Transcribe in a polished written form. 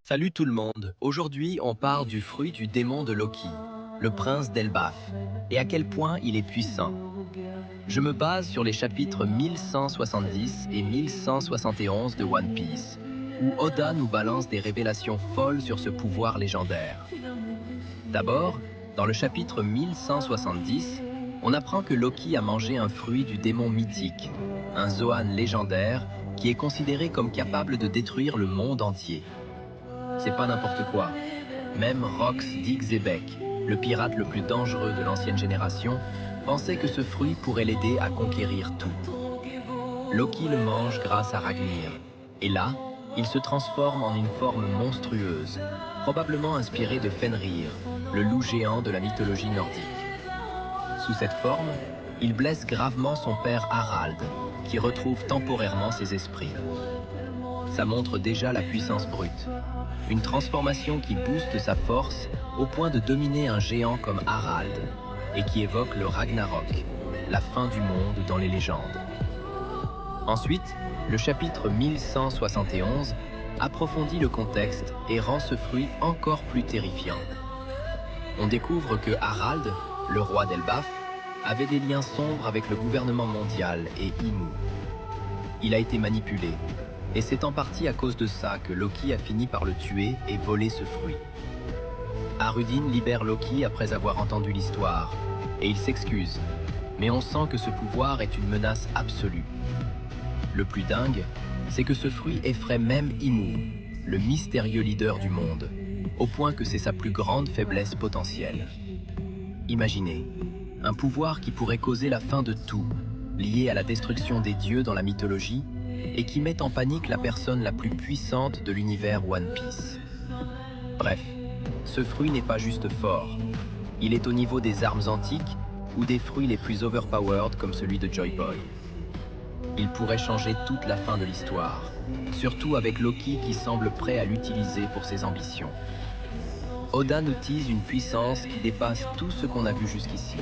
Salut tout le monde. Aujourd'hui, on parle du fruit du démon de Loki, le prince d'Elbaf, et à quel point il est puissant. Je me base sur les chapitres 1170 et 1171 de One Piece, où Oda nous balance des révélations folles sur ce pouvoir légendaire. D'abord, dans le chapitre 1170, on apprend que Loki a mangé un fruit du démon mythique, un Zoan légendaire qui est considéré comme capable de détruire le monde entier. C'est pas n'importe quoi. Même Rox d'Ixebec, le pirate le plus dangereux de l'ancienne génération, pensait que ce fruit pourrait l'aider à conquérir tout. Loki le mange grâce à Ragnir. Et là, il se transforme en une forme monstrueuse, probablement inspirée de Fenrir, le loup géant de la mythologie nordique. Sous cette forme, il blesse gravement son père Harald, qui retrouve temporairement ses esprits. Ça montre déjà la puissance brute. Une transformation qui booste sa force au point de dominer un géant comme Harald, et qui évoque le Ragnarok, la fin du monde dans les légendes. Ensuite, le chapitre 1171 approfondit le contexte et rend ce fruit encore plus terrifiant. On découvre que Harald, le roi d'Elbaf, avait des liens sombres avec le gouvernement mondial et Imu. Il a été manipulé, et c'est en partie à cause de ça que Loki a fini par le tuer et voler ce fruit. Arudin libère Loki après avoir entendu l'histoire, et il s'excuse, mais on sent que ce pouvoir est une menace absolue. Le plus dingue, c'est que ce fruit effraie même Imu, le mystérieux leader du monde, au point que c'est sa plus grande faiblesse potentielle. Imaginez, un pouvoir qui pourrait causer la fin de tout, lié à la destruction des dieux dans la mythologie, et qui met en panique la personne la plus puissante de l'univers One Piece. Bref, ce fruit n'est pas juste fort, il est au niveau des armes antiques ou des fruits les plus overpowered comme celui de Joy Boy. Il pourrait changer toute la fin de l'histoire, surtout avec Loki qui semble prêt à l'utiliser pour ses ambitions. Oda nous tease une puissance qui dépasse tout ce qu'on a vu jusqu'ici.